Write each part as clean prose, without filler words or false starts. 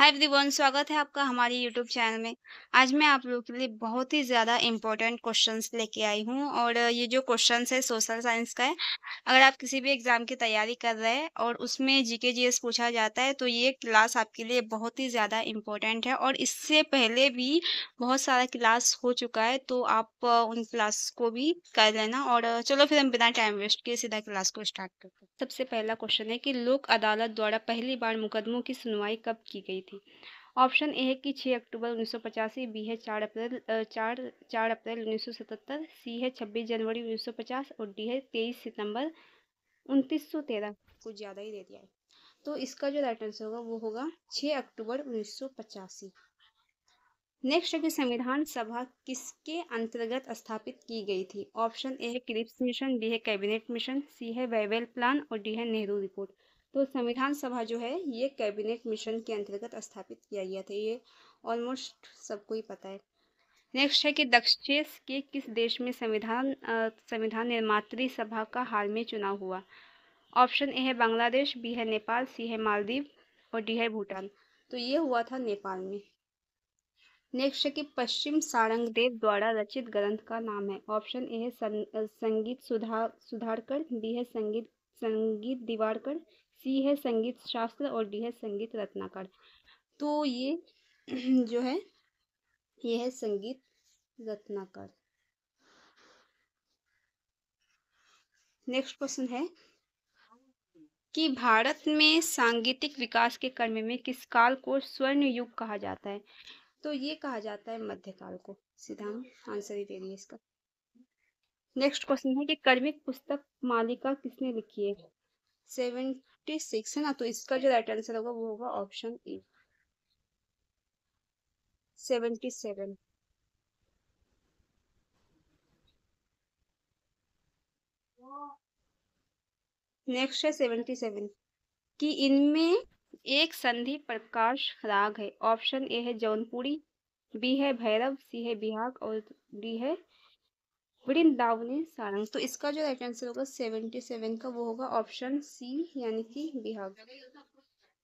Hi everyone, स्वागत है आपका हमारे यूट्यूब चैनल में। आज मैं आप लोगों के लिए बहुत ही ज़्यादा इम्पोर्टेंट क्वेश्चंस लेके आई हूँ और ये जो क्वेश्चंस है सोशल साइंस का है। अगर आप किसी भी एग्ज़ाम की तैयारी कर रहे हैं और उसमें जीके जीएस पूछा जाता है तो ये क्लास आपके लिए बहुत ही ज़्यादा इम्पोर्टेंट है और इससे पहले भी बहुत सारा क्लास हो चुका है, तो आप उन क्लास को भी कर लेना। और चलो फिर हम बिना टाइम वेस्ट किए सीधा क्लास को स्टार्ट करते हैं। सबसे पहला क्वेश्चन है कि लोक अदालत द्वारा पहली बार मुकदमों की सुनवाई कब की गई थी। ऑप्शन ए है कि 6 अक्टूबर 1985, बी है 4 अप्रैल 1977, सी है 26 जनवरी 1950 और डी है 23 सितंबर 1913। कुछ ज़्यादा ही दे दिया है। तो इसका जो राइट आंसर होगा वो होगा 6 अक्टूबर 1985। नेक्स्ट है कि संविधान सभा किसके अंतर्गत स्थापित की गई थी। ऑप्शन ए है क्रिप्स मिशन, बी है कैबिनेट मिशन, सी है वेवेल प्लान और डी है नेहरू रिपोर्ट। तो संविधान सभा जो है ये कैबिनेट मिशन के अंतर्गत स्थापित किया गया था। ये ऑलमोस्ट सबको ही पता है। नेक्स्ट है कि दक्षिण के किस देश में संविधान निर्मात्री सभा का हाल में चुनाव हुआ। ऑप्शन ए है बांग्लादेश, बी है नेपाल, सी है मालदीव और डी है भूटान। तो ये हुआ था नेपाल में। नेक्स्ट है कि पश्चिम सारंग देव द्वारा रचित ग्रंथ का नाम है। ऑप्शन ए है संगीत सुधारकर, बी है संगीत दिवारकर, सी है संगीत शास्त्र और डी है संगीत रत्नाकर। तो ये जो है ये है संगीत रत्नाकर। नेक्स्ट क्वेश्चन है कि भारत में सांगीतिक विकास के क्रम में किस काल को स्वर्ण युग कहा जाता है। तो ये कहा जाता है मध्यकाल को। सीधा हम आंसर ही दे दिए इसका। नेक्स्ट क्वेश्चन है कि कर्मिक पुस्तक मालिका किसने लिखी है। 76 है ना, तो इसका जो राइट आंसर होगा वो होगा ऑप्शन ए 77। नेक्स्ट है 77 कि इनमें एक संधि प्रकाश राग है। ऑप्शन ए है जौनपुरी, बी है भैरव, सी है बिहाग और डी है वृंदावनी सारंग। तो इसका जो राइट आंसर होगा 77 का वो होगा ऑप्शन सी यानी कि बिहाग।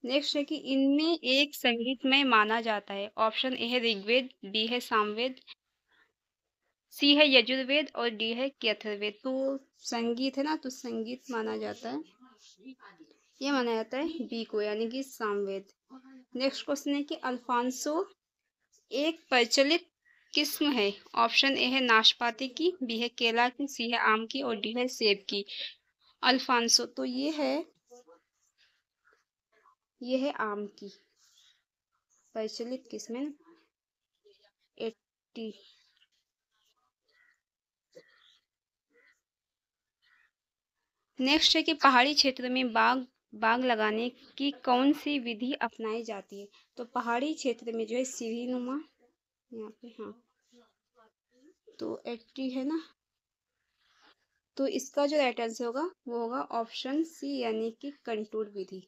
नेक्स्ट है कि इनमें एक संगीतमय माना जाता है। ऑप्शन ए है ऋग्वेद, बी है सामवेद, सी है यजुर्वेद और डी है अथर्ववेद। तो संगीत है ना, तो संगीत माना जाता है, ये माना जाता है बी को यानी कि सामवेद। नेक्स्ट क्वेश्चन है कि अल्फांसो एक प्रचलित किस्म है। ऑप्शन ए है नाशपाती की, बी है केला की, सी है आम की और डी है सेब की। अल्फांसो तो ये है आम की प्रचलित किस्म है। 80। नेक्स्ट है कि पहाड़ी क्षेत्र में बाग लगाने की कौन सी विधि अपनाई जाती है। तो पहाड़ी क्षेत्र में जो है सीढ़ी नुमा, यहाँ पे हाँ, तो 80 है ना, तो इसका जो राइट आंसर होगा वो होगा ऑप्शन सी यानी कि कंटूर विधि।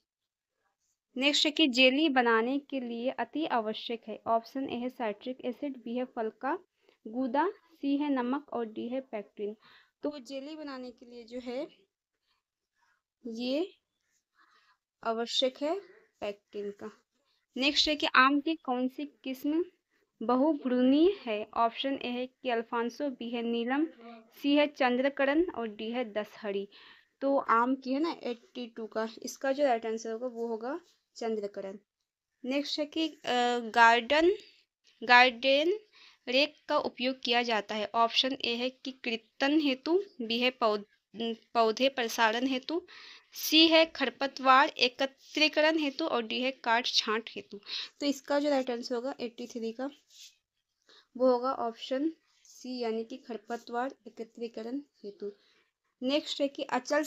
नेक्स्ट है कि जेली बनाने के लिए अति आवश्यक है। ऑप्शन ए है साइट्रिक एसिड, बी है फल का गूदा, सी है नमक और डी है पेक्टिन। तो जेली बनाने के लिए जो है ये आवश्यक है पेक्टिन का। नेक्स्ट है कि आम की कौन सी किस्म बहुभ्रूणीय है। ऑप्शन ए है कि अल्फांसो, बी है नीलम, सी है चंद्रकरण और डी है दशहरी। तो आम की है ना 82 का, इसका जो राइट आंसर होगा वो होगा चंद्रकरण। नेक्स्ट है कि गार्डन रेक का उपयोग किया जाता है। ऑप्शन ए है कि कृतन हेतु, बी है पौधे प्रसारण हेतु, सी है खरपतवार एकत्रीकरण हेतु और डी है काट छांट हेतु। तो इसका जो राइट आंसर होगा 83 का वो होगा ऑप्शन सी यानी कि खरपतवार एकत्रीकरण हेतु। नेक्स्ट है कि अचल